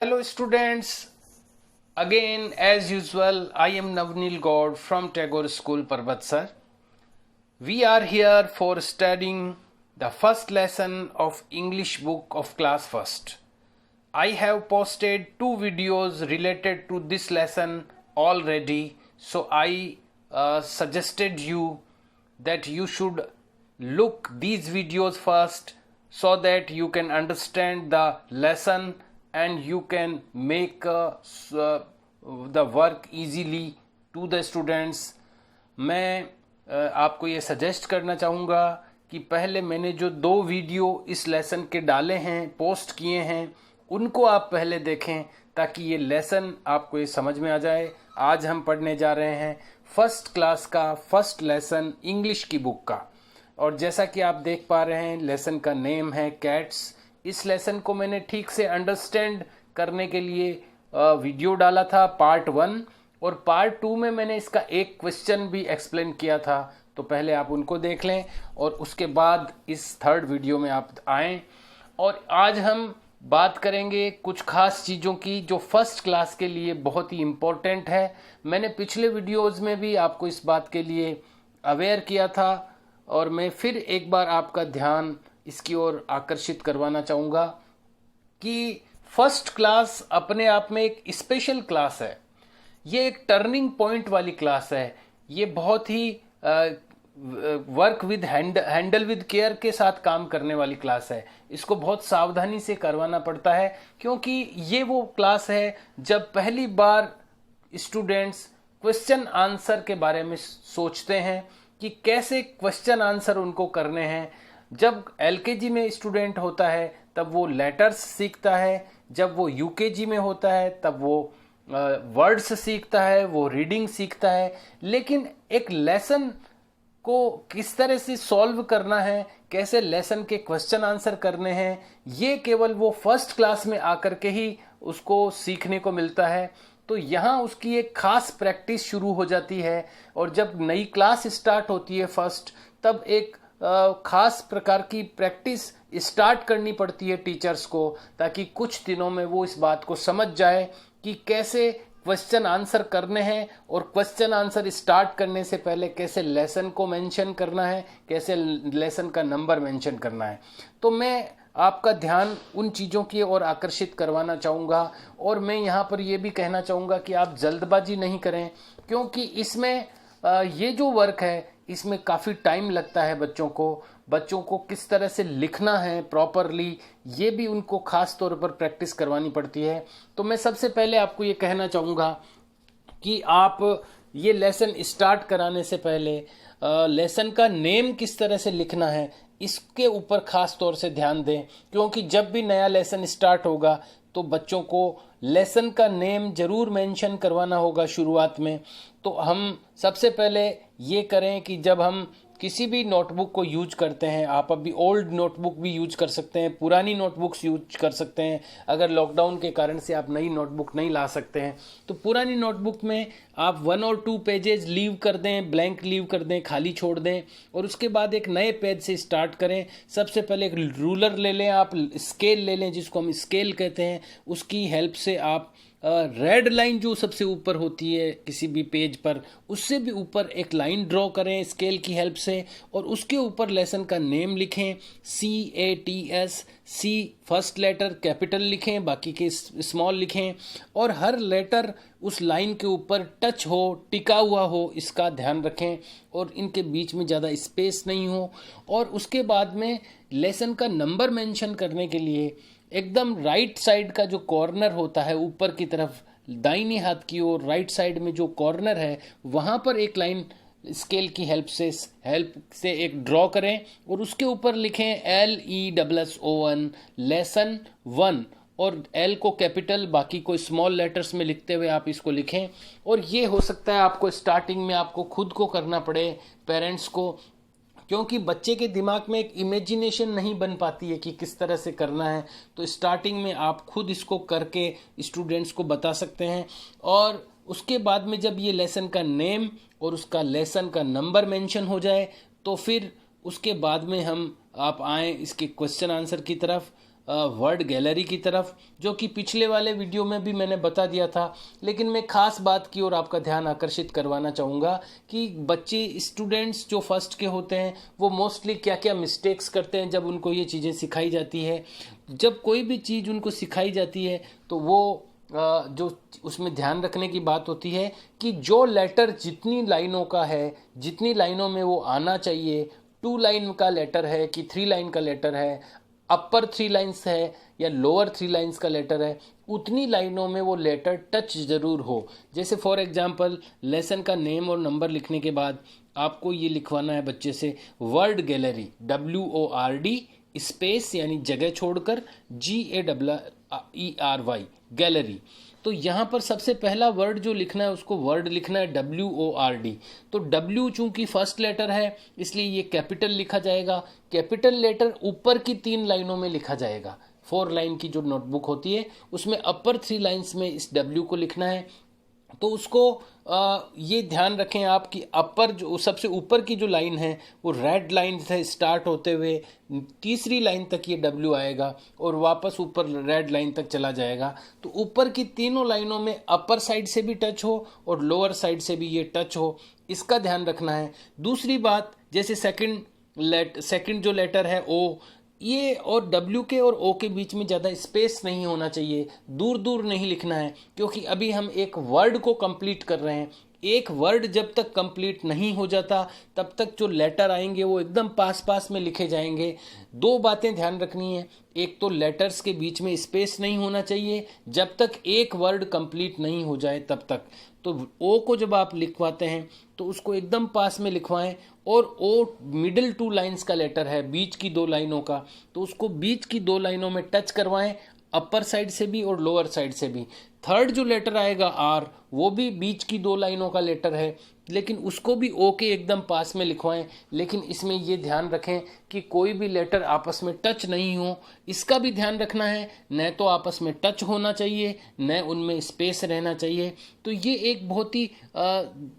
Hello students, again as usual I am Navnil Gaud from Tagore School Parbatsar. We are here for studying the first lesson of English book of class first. I have posted 2 videos related to this lesson already, so I suggested you that you should look these videos first so that you can understand the lesson and you can make the work easily to the students. मैं आपको ये suggest करना चाहूँगा कि पहले मैंने जो 2 video इस लेसन के डाले हैं, पोस्ट किए हैं, उनको आप पहले देखें ताकि ये लेसन आपको ये समझ में आ जाए. आज हम पढ़ने जा रहे हैं फर्स्ट क्लास का फर्स्ट लेसन इंग्लिश की बुक का. और जैसा कि आप देख पा रहे हैं लेसन का नेम है कैट्स. इस लेसन को मैंने ठीक से अंडरस्टैंड करने के लिए वीडियो डाला था पार्ट 1 और पार्ट 2 में मैंने इसका एक क्वेश्चन भी एक्सप्लेन किया था. तो पहले आप उनको देख लें और उसके बाद इस थर्ड वीडियो में आप आएँ. और आज हम बात करेंगे कुछ खास चीज़ों की जो फर्स्ट क्लास के लिए बहुत ही इम्पोर्टेंट है. मैंने पिछले वीडियोज़ में भी आपको इस बात के लिए अवेयर किया था और मैं फिर एक बार आपका ध्यान इसकी ओर आकर्षित करवाना चाहूँगा कि फर्स्ट क्लास अपने आप में एक स्पेशल क्लास है. ये एक टर्निंग पॉइंट वाली क्लास है. ये बहुत ही work with handle with care के साथ काम करने वाली क्लास है. इसको बहुत सावधानी से करवाना पड़ता है क्योंकि ये वो क्लास है जब पहली बार स्टूडेंट्स क्वेश्चन आंसर के बारे में सोचते हैं कि कैसे क्वेश्चन आंसर उनको करने हैं. जब एलकेजी में स्टूडेंट होता है तब वो लेटर्स सीखता है, जब वो यूकेजी में होता है तब वो वर्ड्स सीखता है, वो रीडिंग सीखता है. लेकिन एक लेसन को किस तरह से सॉल्व करना है, कैसे लेसन के क्वेश्चन आंसर करने हैं, ये केवल वो फर्स्ट क्लास में आकर के ही उसको सीखने को मिलता है. तो यहाँ उसकी एक खास प्रैक्टिस शुरू हो जाती है और जब नई क्लास स्टार्ट होती है फर्स्ट, तब एक खास प्रकार की प्रैक्टिस स्टार्ट करनी पड़ती है टीचर्स को ताकि कुछ दिनों में वो इस बात को समझ जाए कि कैसे क्वेश्चन आंसर करने हैं और क्वेश्चन आंसर स्टार्ट करने से पहले कैसे लेसन को मेंशन करना है, कैसे लेसन का नंबर मेंशन करना है. तो मैं आपका ध्यान उन चीज़ों की ओर आकर्षित करवाना चाहूँगा और मैं यहाँ पर ये भी कहना चाहूँगा कि आप जल्दबाजी नहीं करें क्योंकि इसमें ये जो वर्क है इसमें काफ़ी टाइम लगता है. बच्चों को किस तरह से लिखना है प्रॉपरली ये भी उनको खास तौर पर प्रैक्टिस करवानी पड़ती है. तो मैं सबसे पहले आपको ये कहना चाहूँगा कि आप ये लेसन स्टार्ट कराने से पहले लेसन का नेम किस तरह से लिखना है इसके ऊपर खास तौर से ध्यान दें क्योंकि जब भी नया लेसन स्टार्ट होगा तो बच्चों को लेसन का नेम जरूर मेंशन करवाना होगा शुरुआत में. तो हम सबसे पहले ये करें कि जब हम किसी भी नोटबुक को यूज करते हैं, आप अभी ओल्ड नोटबुक भी यूज कर सकते हैं, पुरानी नोटबुक्स यूज कर सकते हैं. अगर लॉकडाउन के कारण से आप नई नोटबुक नहीं ला सकते हैं तो पुरानी नोटबुक में आप 1 और 2 पेजेस लीव कर दें, ब्लैंक लीव कर दें, खाली छोड़ दें और उसके बाद एक नए पेज से स्टार्ट करें. सबसे पहले एक रूलर ले लें, आप स्केल ले लें जिसको हम स्केल कहते हैं. उसकी हेल्प से आप रेड लाइन जो सबसे ऊपर होती है किसी भी पेज पर उससे भी ऊपर एक लाइन ड्रॉ करें स्केल की हेल्प से और उसके ऊपर लेसन का नेम लिखें. CATS, C first letter capital लिखें, बाकी के स्मॉल लिखें और हर लेटर उस लाइन के ऊपर टच हो, टिका हुआ हो, इसका ध्यान रखें और इनके बीच में ज़्यादा स्पेस नहीं हो. और उसके बाद में लेसन का नंबर मेंशन करने के लिए एकदम राइट साइड का जो कॉर्नर होता है ऊपर की तरफ दाहिने हाथ की ओर राइट साइड में जो कॉर्नर है वहाँ पर एक लाइन स्केल की हेल्प से एक ड्रॉ करें और उसके ऊपर लिखें LESSON लेसन 1 और L को कैपिटल बाकी को स्मॉल लेटर्स में लिखते हुए आप इसको लिखें. और ये हो सकता है आपको स्टार्टिंग में आपको खुद को करना पड़े पेरेंट्स को क्योंकि बच्चे के दिमाग में एक इमेजिनेशन नहीं बन पाती है कि किस तरह से करना है. तो स्टार्टिंग में आप खुद इसको करके स्टूडेंट्स को बता सकते हैं और उसके बाद में जब ये लेसन का नेम और उसका लेसन का नंबर मेंशन हो जाए तो फिर उसके बाद में आप आएँ इसके क्वेश्चन आंसर की तरफ. वर्ड गैलरी की तरफ, जो कि पिछले वाले वीडियो में भी मैंने बता दिया था। लेकिन मैं खास बात की ओर आपका ध्यान आकर्षित करवाना चाहूँगा कि बच्चे स्टूडेंट्स जो फर्स्ट के होते हैं वो मोस्टली क्या क्या मिस्टेक्स करते हैं जब उनको ये चीज़ें सिखाई जाती है। जब कोई भी चीज़ उनको सिखाई जाती है तो वो जो उसमें ध्यान रखने की बात होती है कि जो लेटर जितनी लाइनों का है, जितनी लाइनों में वो आना चाहिए, 2 लाइन का लेटर है कि 3 लाइन का लेटर है, अपर 3 लाइन्स है या लोअर 3 लाइन्स का लेटर है, उतनी लाइनों में वो लेटर टच जरूर हो। जैसे फॉर एग्जांपल लेसन का नेम और नंबर लिखने के बाद आपको ये लिखवाना है बच्चे से वर्ड गैलरी, WORD स्पेस यानी जगह छोड़कर GAERY गैलरी। तो यहाँ पर सबसे पहला वर्ड जो लिखना है उसको वर्ड लिखना है WORD। तो W चूंकि फर्स्ट लेटर है इसलिए ये कैपिटल लिखा जाएगा। कैपिटल लेटर ऊपर की 3 लाइनों में लिखा जाएगा। 4 लाइन की जो नोटबुक होती है उसमें अपर 3 लाइन्स में इस W को लिखना है। तो उसको ये ध्यान रखें आप कि अपर जो सबसे ऊपर की जो लाइन है वो रेड लाइन से स्टार्ट होते हुए तीसरी लाइन तक ये W आएगा और वापस ऊपर रेड लाइन तक चला जाएगा। तो ऊपर की तीनों लाइनों में अपर साइड से भी टच हो और लोअर साइड से भी ये टच हो, इसका ध्यान रखना है। दूसरी बात, जैसे सेकंड जो लेटर है O, ये और W के और O के बीच में ज़्यादा स्पेस नहीं होना चाहिए, दूर दूर नहीं लिखना है, क्योंकि अभी हम एक वर्ड को कंप्लीट कर रहे हैं। एक वर्ड जब तक कंप्लीट नहीं हो जाता तब तक जो लेटर आएंगे वो एकदम पास पास में लिखे जाएंगे। 2 बातें ध्यान रखनी है, एक तो लेटर्स के बीच में स्पेस नहीं होना चाहिए जब तक एक वर्ड कंप्लीट नहीं हो जाए तब तक। तो O को जब आप लिखवाते हैं तो उसको एकदम पास में लिखवाएं, और O मिडिल 2 लाइन्स का लेटर है, बीच की 2 लाइनों का, तो उसको बीच की 2 लाइनों में टच करवाएं, अपर साइड से भी और लोअर साइड से भी। थर्ड जो लेटर आएगा R, वो भी बीच की 2 लाइनों का लेटर है, लेकिन उसको भी O के एकदम पास में लिखवाएं। लेकिन इसमें ये ध्यान रखें कि कोई भी लेटर आपस में टच नहीं हो, इसका भी ध्यान रखना है। न तो आपस में टच होना चाहिए, न उनमें स्पेस रहना चाहिए। तो ये एक बहुत ही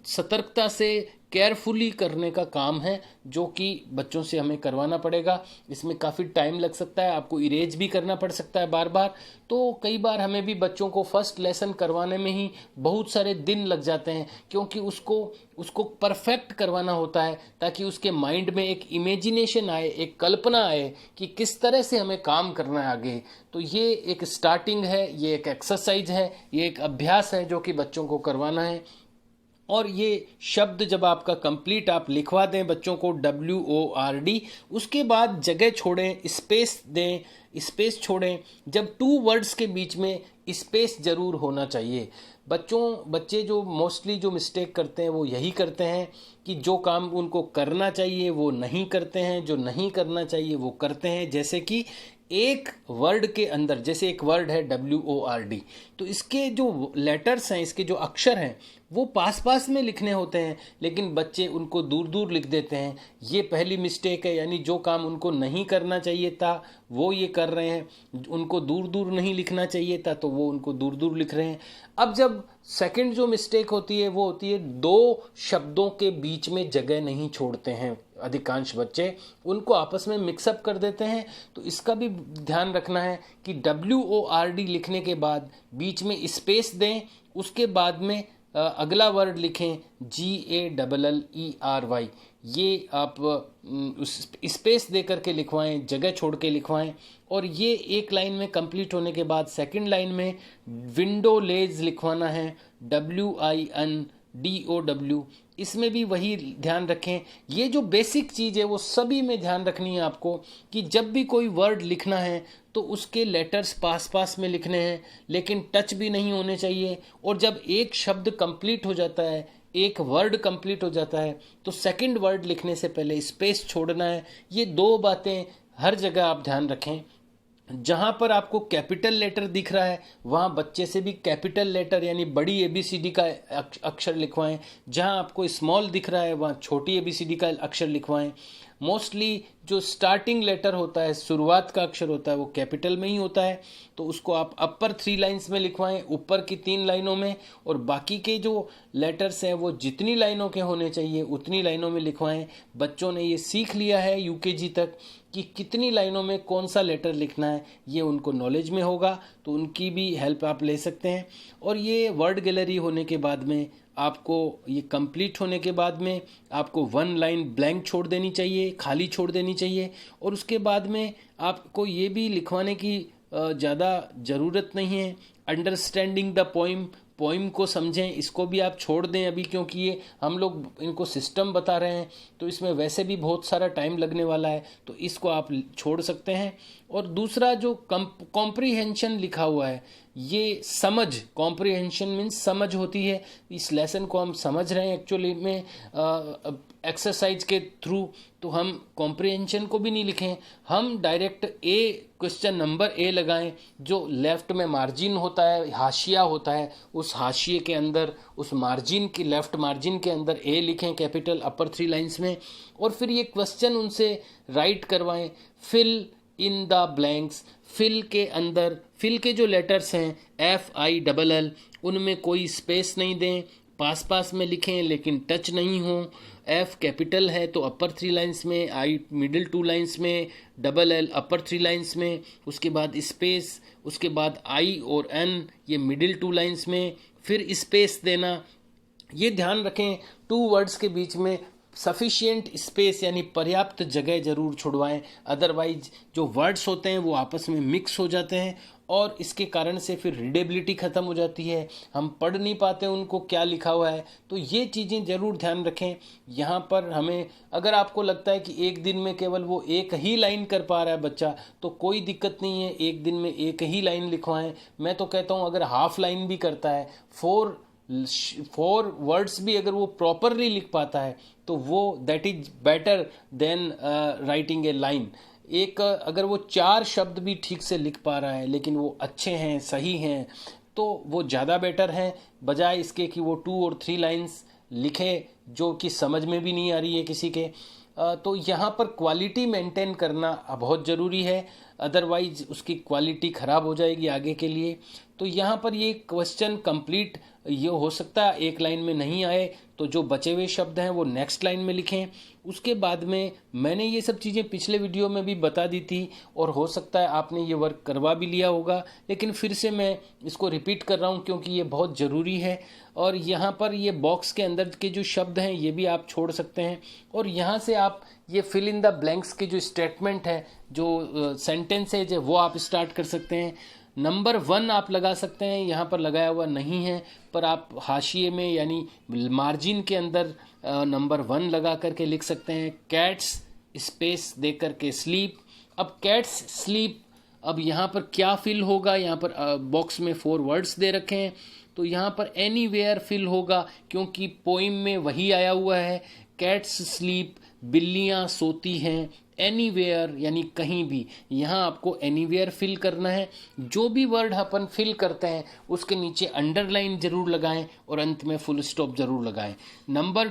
सतर्कता से केयरफुली करने का काम है जो कि बच्चों से हमें करवाना पड़ेगा। इसमें काफ़ी टाइम लग सकता है, आपको इरेज भी करना पड़ सकता है बार बार। तो कई बार हमें भी बच्चों को फर्स्ट लेसन करवाने में ही बहुत सारे दिन लग जाते हैं, क्योंकि उसको परफेक्ट करवाना होता है ताकि उसके माइंड में एक इमेजिनेशन आए, एक कल्पना आए कि किस तरह से हमें काम करना है आगे। तो ये एक स्टार्टिंग है, ये एक एक्सरसाइज है, ये एक अभ्यास है जो कि बच्चों को करवाना है। और ये शब्द जब आपका कंप्लीट आप लिखवा दें बच्चों को WORD, उसके बाद जगह छोड़ें, स्पेस दें, स्पेस छोड़ें। जब 2 वर्ड्स के बीच में स्पेस जरूर होना चाहिए। बच्चे जो मोस्टली जो मिस्टेक करते हैं वो यही करते हैं कि जो काम उनको करना चाहिए वो नहीं करते हैं, जो नहीं करना चाहिए वो करते हैं। जैसे कि एक वर्ड के अंदर, जैसे एक वर्ड है WORD, तो इसके जो लेटर्स हैं, इसके जो अक्षर हैं वो पास पास में लिखने होते हैं, लेकिन बच्चे उनको दूर दूर लिख देते हैं। ये पहली मिस्टेक है, यानी जो काम उनको नहीं करना चाहिए था वो ये कर रहे हैं। उनको दूर दूर नहीं लिखना चाहिए था तो वो उनको दूर दूर लिख रहे हैं। अब जब सेकंड जो मिस्टेक होती है वो होती है 2 शब्दों के बीच में जगह नहीं छोड़ते हैं। अधिकांश बच्चे उनको आपस में मिक्सअप कर देते हैं। तो इसका भी ध्यान रखना है कि WORD लिखने के बाद बीच में स्पेस दें, उसके बाद में अगला वर्ड लिखें GALLERY। ये आप स्पेस दे करके लिखवाएं, जगह छोड़ के लिखवाएं। और ये एक लाइन में कंप्लीट होने के बाद सेकंड लाइन में विंडोलेज लिखवाना है, WINDOW। इसमें भी वही ध्यान रखें। ये जो बेसिक चीज़ है वो सभी में ध्यान रखनी है आपको कि जब भी कोई वर्ड लिखना है तो उसके लेटर्स पास पास में लिखने हैं, लेकिन टच भी नहीं होने चाहिए। और जब एक शब्द कंप्लीट हो जाता है, एक वर्ड कंप्लीट हो जाता है, तो सेकंड वर्ड लिखने से पहले स्पेस छोड़ना है। ये 2 बातें हर जगह आप ध्यान रखें। जहाँ पर आपको कैपिटल लेटर दिख रहा है वहाँ बच्चे से भी कैपिटल लेटर यानी बड़ी ABCD का अक्षर लिखवाएं। जहाँ आपको स्मॉल दिख रहा है वहाँ छोटी ABCD का अक्षर लिखवाएं। मोस्टली जो स्टार्टिंग लेटर होता है, शुरुआत का अक्षर होता है, वो कैपिटल में ही होता है, तो उसको आप अपर 3 लाइन्स में लिखवाएं, ऊपर की 3 लाइनों में, और बाकी के जो लेटर्स हैं वो जितनी लाइनों के होने चाहिए उतनी लाइनों में लिखवाएं। बच्चों ने ये सीख लिया है यूकेजी तक कि कितनी लाइनों में कौन सा लेटर लिखना है, ये उनको नॉलेज में होगा, तो उनकी भी हेल्प आप ले सकते हैं। और ये वर्ड गैलरी होने के बाद में आपको, ये कंप्लीट होने के बाद में आपको 1 लाइन ब्लैंक छोड़ देनी चाहिए, खाली छोड़ देनी चाहिए। और उसके बाद में आपको ये भी लिखवाने की ज़्यादा ज़रूरत नहीं है, अंडरस्टैंडिंग द पोइम, पोइम को समझें, इसको भी आप छोड़ दें अभी, क्योंकि ये हम लोग इनको सिस्टम बता रहे हैं, तो इसमें वैसे भी बहुत सारा टाइम लगने वाला है, तो इसको आप छोड़ सकते हैं। और दूसरा जो कॉम्प्रीहेंशन लिखा हुआ है, ये समझ, कॉम्प्रीहेंशन मीन्स समझ होती है, इस लेसन को हम समझ रहे हैं एक्चुअली में एक्सरसाइज के थ्रू, तो हम कॉम्प्रीहेंशन को भी नहीं लिखें, हम डायरेक्ट क्वेश्चन नंबर ए लगाएं। जो लेफ्ट में मार्जिन होता है, हाशिया होता है, उस हाशिए के अंदर, उस मार्जिन की लेफ्ट मार्जिन के अंदर ए लिखें कैपिटल अपर 3 लाइन्स में। और फिर ये क्वेश्चन उनसे राइट करवाएं, fill in the blanks, fill के अंदर, फिल के जो लेटर्स हैं FILL, उनमें कोई स्पेस नहीं दें, पास पास में लिखें लेकिन टच नहीं हो। F कैपिटल है तो अपर 3 लाइन्स में, I मिडिल 2 लाइन्स में, LL अपर 3 लाइन्स में, उसके बाद स्पेस, उसके बाद I और N ये मिडिल 2 लाइन्स में, फिर स्पेस देना। ये ध्यान रखें 2 वर्ड्स के बीच में सफिशिएंट स्पेस यानी पर्याप्त जगह जरूर छुड़वाएं, अदरवाइज जो वर्ड्स होते हैं वो आपस में मिक्स हो जाते हैं और इसके कारण से फिर रीडेबिलिटी ख़त्म हो जाती है, हम पढ़ नहीं पाते उनको क्या लिखा हुआ है। तो ये चीज़ें ज़रूर ध्यान रखें। यहाँ पर हमें, अगर आपको लगता है कि एक दिन में केवल वो एक ही लाइन कर पा रहा है बच्चा, तो कोई दिक्कत नहीं है, एक दिन में एक ही लाइन लिखवाएं। मैं तो कहता हूँ अगर हाफ लाइन भी करता है, 4 वर्ड्स भी अगर वो प्रॉपरली लिख पाता है, तो वो that is better than writing a line. एक अगर वो 4 शब्द भी ठीक से लिख पा रहा है लेकिन वो अच्छे हैं, सही हैं, तो वो ज़्यादा बेटर है, बजाय इसके कि वो 2 और 3 लाइन्स लिखे जो कि समझ में भी नहीं आ रही है किसी के। तो यहाँ पर क्वालिटी मेंटेन करना बहुत ज़रूरी है, अदरवाइज उसकी क्वालिटी ख़राब हो जाएगी आगे के लिए। तो यहाँ पर ये क्वेश्चन कंप्लीट ये हो सकता है एक लाइन में नहीं आए, तो जो बचे हुए शब्द हैं वो नेक्स्ट लाइन में लिखें। उसके बाद में मैंने ये सब चीज़ें पिछले वीडियो में भी बता दी थी और हो सकता है आपने ये वर्क करवा भी लिया होगा, लेकिन फिर से मैं इसको रिपीट कर रहा हूँ क्योंकि ये बहुत ज़रूरी है। और यहाँ पर ये बॉक्स के अंदर के जो शब्द हैं ये भी आप छोड़ सकते हैं, और यहाँ से आप ये फिल इन द ब्लैंक्स के जो स्टेटमेंट है, जो सेंटेंसेज है, वो आप स्टार्ट कर सकते हैं। नंबर 1 आप लगा सकते हैं, यहाँ पर लगाया हुआ नहीं है, पर आप हाशिए में यानी मार्जिन के अंदर नंबर 1 लगा करके लिख सकते हैं। कैट्स स्पेस दे करके स्लीप। अब कैट्स स्लीप, अब यहाँ पर क्या फिल होगा, यहाँ पर बॉक्स में 4 वर्ड्स दे रखे हैं, तो यहाँ पर एनीवेयर फिल होगा क्योंकि पोइम में वही आया हुआ है। कैट्स स्लीप, बिल्लियाँ सोती हैं। एनीवेयर यानी कहीं भी, यहाँ आपको एनीवेयर फिल करना है। जो भी वर्ड अपन फिल करते हैं उसके नीचे अंडरलाइन जरूर लगाएं और अंत में फुल स्टॉप जरूर लगाएं। नंबर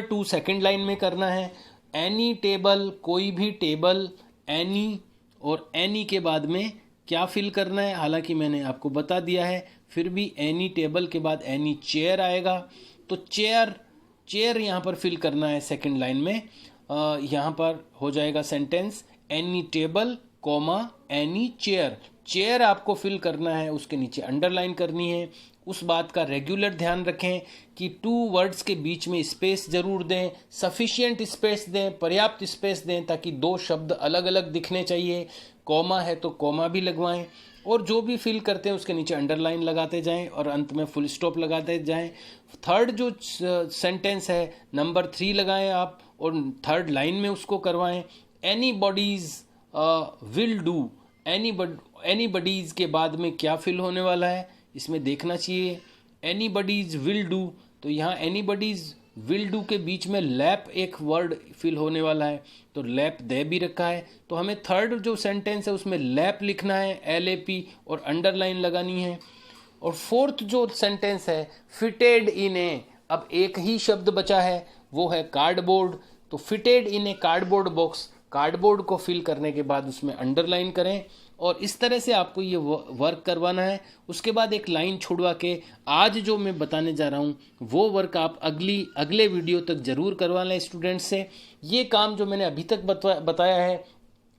2 सेकंड लाइन में करना है। एनी टेबल, कोई भी टेबल, एनी और एनी के बाद में क्या फिल करना है, हालांकि मैंने आपको बता दिया है, फिर भी एनी टेबल के बाद एनी चेयर आएगा, तो चेयर यहाँ पर फिल करना है सेकंड लाइन में। यहाँ पर हो जाएगा sentence any table comma any chair. Chair आपको फिल करना है, उसके नीचे अंडरलाइन करनी है। उस बात का रेगुलर ध्यान रखें कि 2 वर्ड्स के बीच में स्पेस जरूर दें, सफिशिएंट स्पेस दें, पर्याप्त स्पेस दें, ताकि 2 शब्द अलग अलग दिखने चाहिए। कॉमा है तो कॉमा भी लगवाएं, और जो भी फिल करते हैं उसके नीचे अंडरलाइन लगाते जाएं और अंत में फुल स्टॉप लगाते जाएं। थर्ड जो सेंटेंस है नंबर 3 लगाएं आप और थर्ड लाइन में उसको करवाएं। एनीबॉडीज विल डू, एनीबॉडीज के बाद में क्या फिल होने वाला है इसमें देखना चाहिए। एनीबॉडीज विल डू, तो यहाँ एनीबॉडीज विल डू के बीच में लैप एक वर्ड फिल होने वाला है, तो लैप दे भी रखा है, तो हमें थर्ड जो सेंटेंस है उसमें लैप लिखना है, LAP और अंडरलाइन लगानी है। और फोर्थ जो सेंटेंस है फिटेड इन ए, अब एक ही शब्द बचा है वो है कार्डबोर्ड। तो fitted in A cardboard box, cardboard को फिल करने के बाद उसमें अंडरलाइन करें और इस तरह से आपको ये वर्क करवाना है। उसके बाद एक लाइन छुड़वा के आज जो मैं बताने जा रहा हूँ वो वर्क आप अगले वीडियो तक जरूर करवा लें स्टूडेंट्स से। ये काम जो मैंने अभी तक बताया है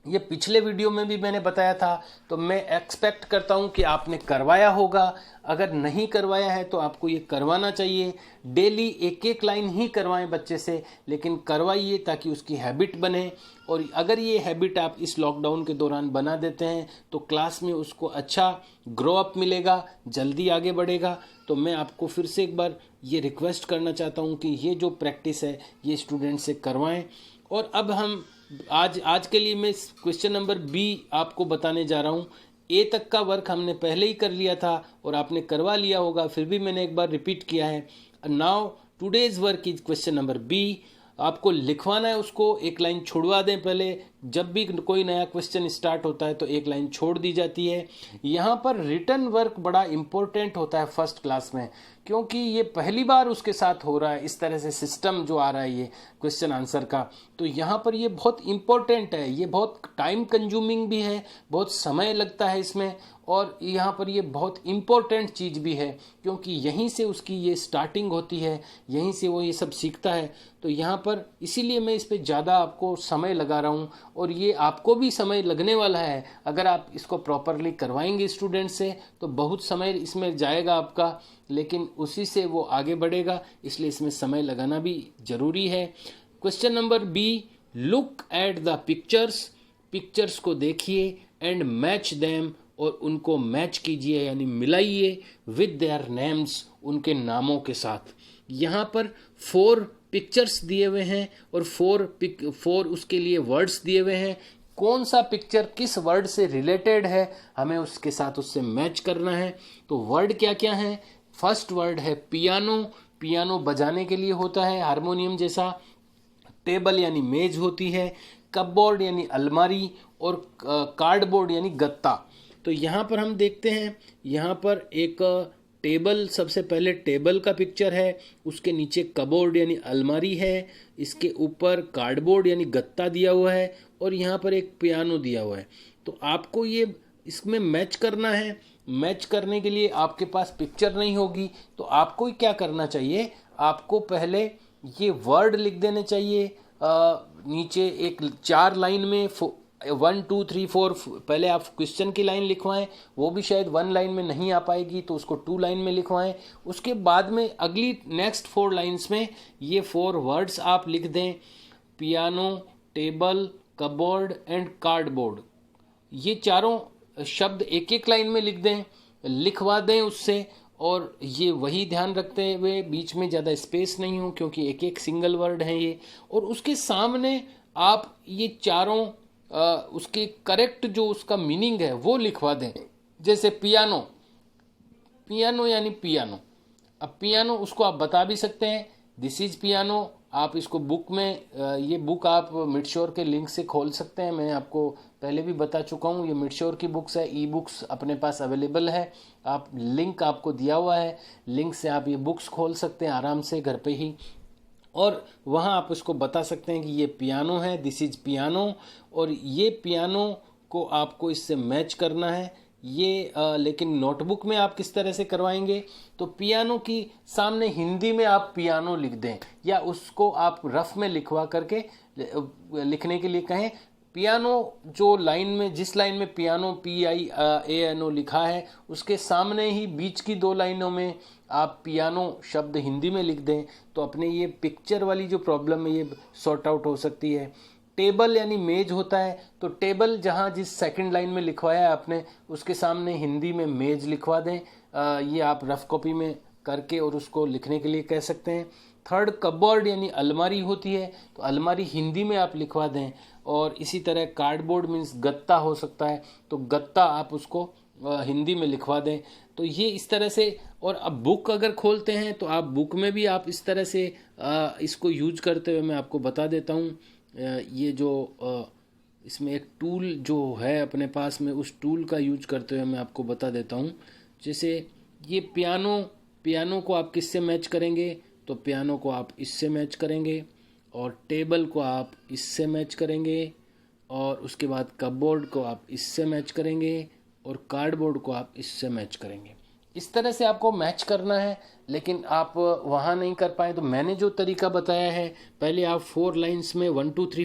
ये पिछले वीडियो में भी मैंने बताया था, तो मैं एक्सपेक्ट करता हूँ कि आपने करवाया होगा। अगर नहीं करवाया है तो आपको ये करवाना चाहिए। डेली एक एक लाइन ही करवाएं बच्चे से, लेकिन करवाइए ताकि उसकी हैबिट बने। और अगर ये हैबिट आप इस लॉकडाउन के दौरान बना देते हैं तो क्लास में उसको अच्छा ग्रो अप मिलेगा, जल्दी आगे बढ़ेगा। तो मैं आपको फिर से एक बार ये रिक्वेस्ट करना चाहता हूँ कि ये जो प्रैक्टिस है ये स्टूडेंट से करवाएं। और अब हम आज के लिए मैं क्वेश्चन नंबर बी आपको बताने जा रहा हूँ। ए तक का वर्क हमने पहले ही कर लिया था और आपने करवा लिया होगा, फिर भी मैंने एक बार रिपीट किया है। Now today's work is question number B. आपको लिखवाना है उसको, एक लाइन छोड़वा दें पहले। जब भी कोई नया क्वेश्चन स्टार्ट होता है तो एक लाइन छोड़ दी जाती है। यहाँ पर रिटन वर्क बड़ा इंपॉर्टेंट होता है फर्स्ट क्लास में, क्योंकि ये पहली बार उसके साथ हो रहा है इस तरह से सिस्टम जो आ रहा है ये क्वेश्चन आंसर का। तो यहाँ पर ये बहुत इंपॉर्टेंट है, ये बहुत टाइम कंज्यूमिंग भी है, बहुत समय लगता है इसमें, और यहाँ पर ये बहुत इम्पोर्टेंट चीज़ भी है क्योंकि यहीं से उसकी ये स्टार्टिंग होती है, यहीं से वो ये सब सीखता है। तो यहाँ पर इसीलिए मैं इस पर ज़्यादा आपको समय लगा रहा हूँ और ये आपको भी समय लगने वाला है। अगर आप इसको प्रॉपरली करवाएंगे स्टूडेंट से तो बहुत समय इसमें जाएगा आपका, लेकिन उसी से वो आगे बढ़ेगा, इसलिए इसमें समय लगाना भी ज़रूरी है। Question number B, look at the pictures, pictures को देखिए एंड मैच देम, और उनको मैच कीजिए यानी मिलाइए विद देयर नेम्स, उनके नामों के साथ। यहाँ पर 4 पिक्चर्स दिए हुए हैं और 4 उसके लिए वर्ड्स दिए हुए हैं। कौन सा पिक्चर किस वर्ड से रिलेटेड है हमें उसके साथ उससे मैच करना है। तो वर्ड क्या क्या है? फर्स्ट वर्ड है पियानो, पियानो बजाने के लिए होता है हारमोनियम जैसा। टेबल यानी मेज होती है। कपबोर्ड यानी अलमारी, और कार्डबोर्ड यानी गत्ता। तो यहाँ पर हम देखते हैं, यहाँ पर एक टेबल, सबसे पहले टेबल का पिक्चर है, उसके नीचे कबोर्ड यानी अलमारी है, इसके ऊपर कार्डबोर्ड यानी गत्ता दिया हुआ है, और यहाँ पर एक पियानो दिया हुआ है। तो आपको ये इसमें मैच करना है। मैच करने के लिए आपके पास पिक्चर नहीं होगी तो आपको क्या करना चाहिए, आपको पहले ये वर्ड लिख देने चाहिए नीचे एक 4 लाइन में 1 2 3 4। पहले आप क्वेश्चन की लाइन लिखवाएं, वो भी शायद 1 लाइन में नहीं आ पाएगी तो उसको 2 लाइन में लिखवाएं। उसके बाद में अगली नेक्स्ट 4 लाइन्स में ये 4 वर्ड्स आप लिख दें, piano, table, cupboard and cardboard. ये चारों शब्द एक एक लाइन में लिख दें, लिखवा दें उससे। और ये वही ध्यान रखते हुए बीच में ज़्यादा स्पेस नहीं हो क्योंकि एक एक सिंगल वर्ड है ये। और उसके सामने आप ये चारों उसके करेक्ट जो उसका मीनिंग है वो लिखवा दें। जैसे पियानो, पियानो यानी पियानो। अब पियानो उसको आप बता भी सकते हैं, दिस इज पियानो। आप इसको बुक में ये बुक आप मिडश्योर के लिंक से खोल सकते हैं, मैं आपको पहले भी बता चुका हूँ। ये मिडश्योर की बुक्स है, ई बुक्स अपने पास अवेलेबल है। आप लिंक आपको दिया हुआ है, लिंक से आप ये बुक्स खोल सकते हैं आराम से घर पे ही, और वहाँ आप उसको बता सकते हैं कि ये पियानो है, दिस इज पियानो। और ये पियानो को आपको इससे मैच करना है। ये लेकिन नोटबुक में आप किस तरह से करवाएंगे, तो पियानो की सामने हिंदी में आप पियानो लिख दें, या उसको आप रफ में लिखवा करके लिखने के लिए कहें। पियानो जो लाइन में, जिस लाइन में पियानो PIANO लिखा है उसके सामने ही बीच की 2 लाइनों में आप पियानो शब्द हिंदी में लिख दें, तो अपने ये पिक्चर वाली जो प्रॉब्लम है ये सॉर्ट आउट हो सकती है। टेबल यानी मेज होता है, तो टेबल जहाँ जिस सेकंड लाइन में लिखवाया है आपने उसके सामने हिंदी में मेज लिखवा दें। ये आप रफ कॉपी में करके और उसको लिखने के लिए कह सकते हैं। थर्ड, कबोर्ड यानी अलमारी होती है, तो अलमारी हिंदी में आप लिखवा दें। और इसी तरह कार्डबोर्ड मीन्स गत्ता हो सकता है, तो गत्ता आप उसको हिंदी में लिखवा दें। तो ये इस तरह से। और अब बुक अगर खोलते हैं तो आप बुक में भी आप इस तरह से इसको यूज करते हुए मैं आपको बता देता हूँ। ये जो इसमें एक टूल जो है अपने पास में, उस टूल का यूज करते हुए मैं आपको बता देता हूँ। जैसे ये पियानो, पियानो को आप किससे मैच करेंगे, तो पियानो को आप इससे मैच करेंगे। और टेबल को आप इससे मैच करेंगे, और उसके बाद कपबोर्ड को आप इससे मैच करेंगे, और कार्डबोर्ड को आप इससे मैच करेंगे। इस तरह से आपको मैच करना है। लेकिन आप वहाँ नहीं कर पाए तो मैंने जो तरीका बताया है, पहले आप 4 लाइन्स में 1 2 3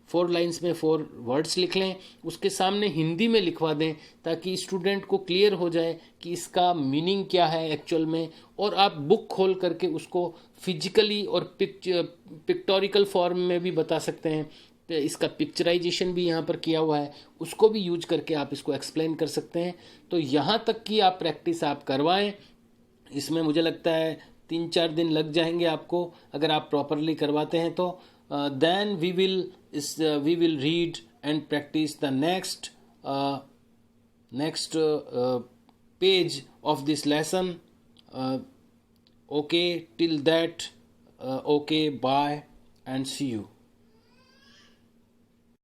4 लाइन्स में 4 वर्ड्स लिख लें, उसके सामने हिंदी में लिखवा दें ताकि स्टूडेंट को क्लियर हो जाए कि इसका मीनिंग क्या है एक्चुअल में। और आप बुक खोल करके उसको फिजिकली और पिक्टोरिकल फॉर्म में भी बता सकते हैं। इसका पिक्चराइजेशन भी यहाँ पर किया हुआ है, उसको भी यूज करके आप इसको एक्सप्लेन कर सकते हैं। तो यहाँ तक की आप प्रैक्टिस आप करवाएं। इसमें मुझे लगता है 3-4 दिन लग जाएंगे आपको, अगर आप प्रॉपरली करवाते हैं तो। Then we will read and practise the next page of this lesson. Okay, till that, okay, bye and see you.